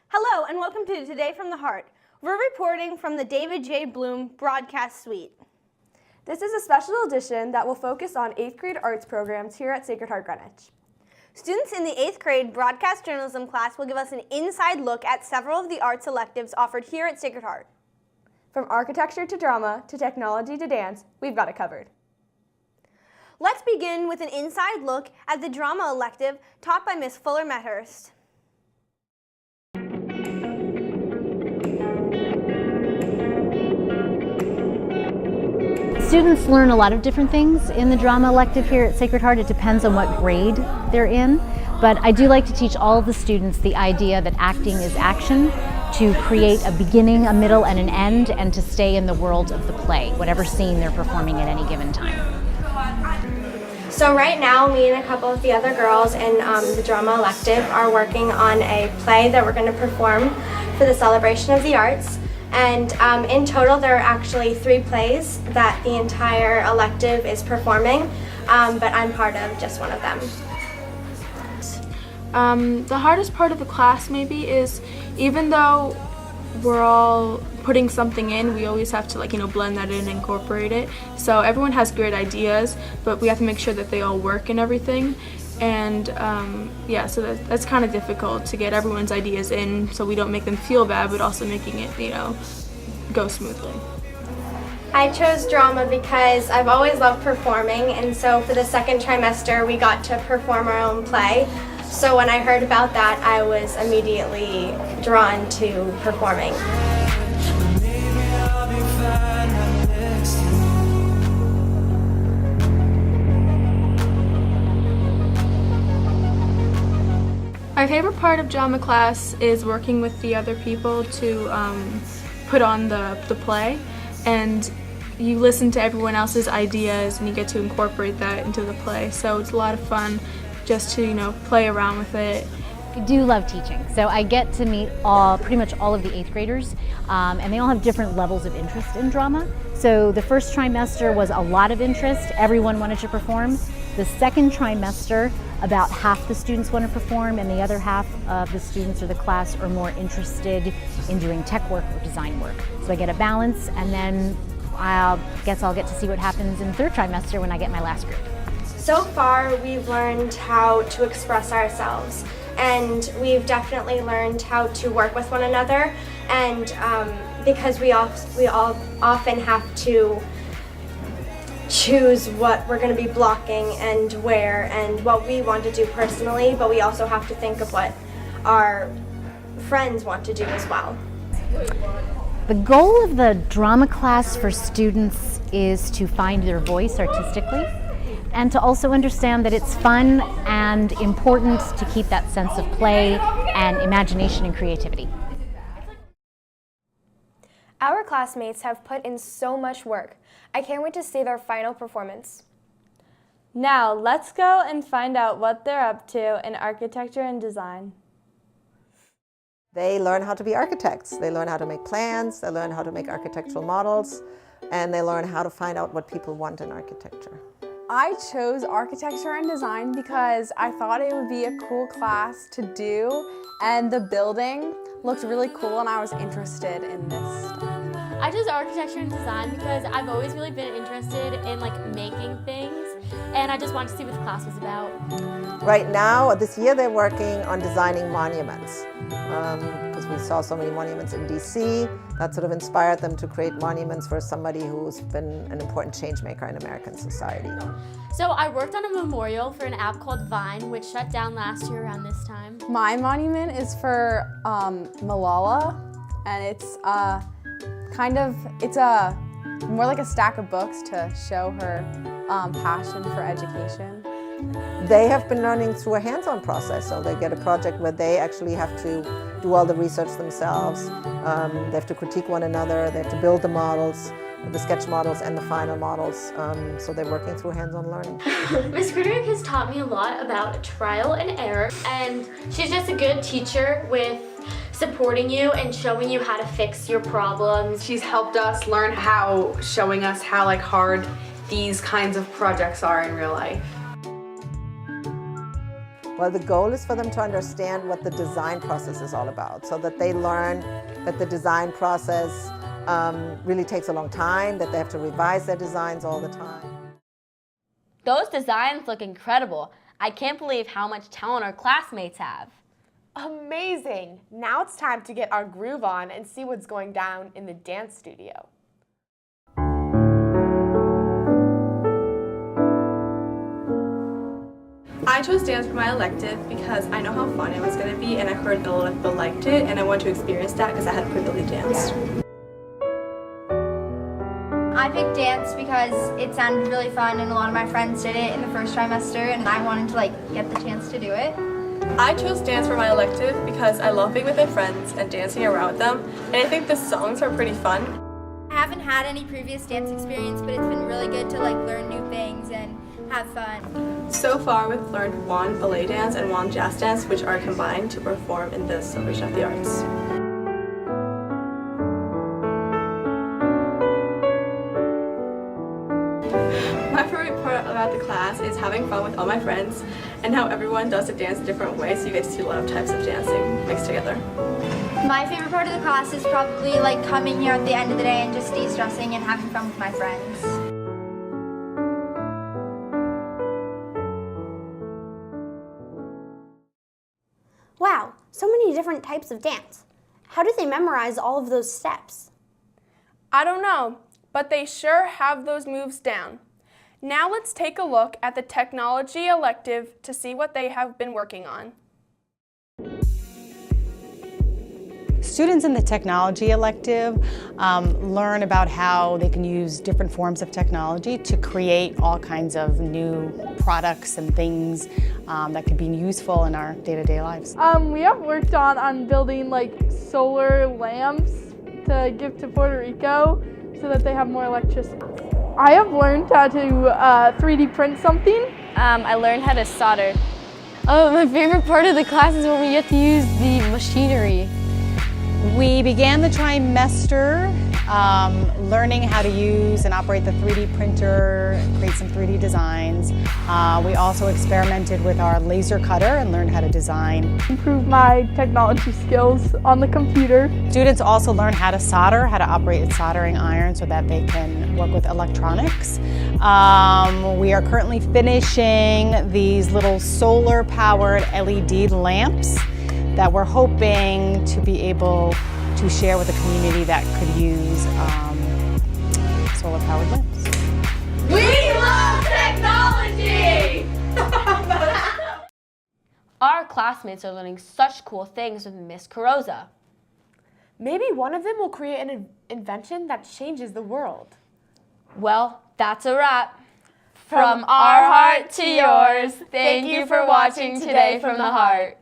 Hello and welcome to Today from the Heart. We're reporting from the David J. Bloom Broadcast Suite. This is a special edition that will focus on 8th grade arts programs here at Sacred Heart Greenwich. Students in the 8th grade broadcast journalism class will give us an inside look at several of the arts electives offered here at Sacred Heart. From architecture to drama to technology to dance, we've got it covered. Let's begin with an inside look at the drama elective taught by Miss Fuller Medhurst. Students learn a lot of different things in the drama elective here at Sacred Heart. It depends on what grade they're in, but I do like to teach all of the students the idea that acting is action, to create a beginning, a middle, and an end, and to stay in the world of the play, whatever scene they're performing at any given time. So right now, me and a couple of the other girls in the drama elective are working on a play that we're going to perform for the celebration of the arts. And in total, there are actually 3 plays that the entire elective is performing, but I'm part of just one of them. The hardest part of the class maybe is, even though we're all putting something in, we always have to blend that in and incorporate it. So everyone has great ideas, but we have to make sure that they all work and everything. And yeah, so that's kind of difficult to get everyone's ideas in so we don't make them feel bad, but also making it, go smoothly. I chose drama because I've always loved performing, and so for the second trimester we got to perform our own play. So when I heard about that, I was immediately drawn to performing. My favorite part of drama class is working with the other people to put on the play, and you listen to everyone else's ideas and you get to incorporate that into the play. So it's a lot of fun just to play around with it. I do love teaching, so I get to meet pretty much all of the 8th graders, and they all have different levels of interest in drama. So the first trimester was a lot of interest, everyone wanted to perform. The second trimester, about half the students want to perform, and the other half of the students or the class are more interested in doing tech work or design work. So I get a balance, and then I guess I'll get to see what happens in the third trimester when I get my last group. So far, we've learned how to express ourselves, and we've definitely learned how to work with one another, and because we all often have to choose what we're going to be blocking and where and what we want to do personally, but we also have to think of what our friends want to do as well. The goal of the drama class for students is to find their voice artistically, and to also understand that it's fun and important to keep that sense of play and imagination and creativity. Our classmates have put in so much work. I can't wait to see their final performance. Now, let's go and find out what they're up to in architecture and design. They learn how to be architects. They learn how to make plans, they learn how to make architectural models, and they learn how to find out what people want in architecture. I chose architecture and design because I thought it would be a cool class to do, and the building looked really cool and I was interested in this stuff. I chose architecture and design because I've always really been interested in making things, and I just wanted to see what the class was about. Right now, this year they're working on designing monuments because we saw so many monuments in DC. That sort of inspired them to create monuments for somebody who's been an important change maker in American society. So I worked on a memorial for an app called Vine, which shut down last year around this time. My monument is for Malala, and it's more like a stack of books to show her passion for education. They have been learning through a hands-on process, so they get a project where they actually have to do all the research themselves. They have to critique one another, they have to build the models, the sketch models and the final models, so they're working through hands-on learning. Miss Greenwich has taught me a lot about trial and error, and she's just a good teacher with supporting you and showing you how to fix your problems. She's helped us learn showing us how hard these kinds of projects are in real life. Well, the goal is for them to understand what the design process is all about, so that they learn that the design process really takes a long time, that they have to revise their designs all the time. Those designs look incredible. I can't believe how much talent our classmates have. Amazing! Now it's time to get our groove on and see what's going down in the dance studio. I chose dance for my elective because I know how fun it was going to be, and I heard a lot of people liked it, and I wanted to experience that because I hadn't really danced. I picked dance because it sounded really fun and a lot of my friends did it in the first trimester and I wanted to get the chance to do it. I chose dance for my elective because I love being with my friends and dancing around with them, and I think the songs are pretty fun. I haven't had any previous dance experience, but it's been really good to learn new things and have fun. So far we've learned one ballet dance and one jazz dance, which are combined to perform in the Celebration of the Arts. My favorite part about the class is having fun with all my friends and how everyone does the dance a different way, so you get to see a lot of types of dancing mixed together. My favorite part of the class is probably coming here at the end of the day and just de-stressing and having fun with my friends. Wow, so many different types of dance. How do they memorize all of those steps? I don't know, but they sure have those moves down. Now let's take a look at the technology elective to see what they have been working on. Students in the technology elective learn about how they can use different forms of technology to create all kinds of new products and things that could be useful in our day-to-day lives. We have worked on building solar lamps to give to Puerto Rico so that they have more electricity. I have learned how to 3D print something. I learned how to solder. Oh, my favorite part of the class is when we get to use the machinery. We began the trimester learning how to use and operate the 3D printer, create some 3D designs. We also experimented with our laser cutter and learned how to design. Improve my technology skills on the computer. Students also learn how to solder, how to operate a soldering iron so that they can work with electronics. We are currently finishing these little solar-powered LED lamps that we're hoping to be able to share with a community that could use solar-powered lamps. We love technology! Our classmates are learning such cool things with Miss Carosa. Maybe one of them will create an invention that changes the world. Well, that's a wrap. From our heart to yours, thank you for watching Today from the Heart.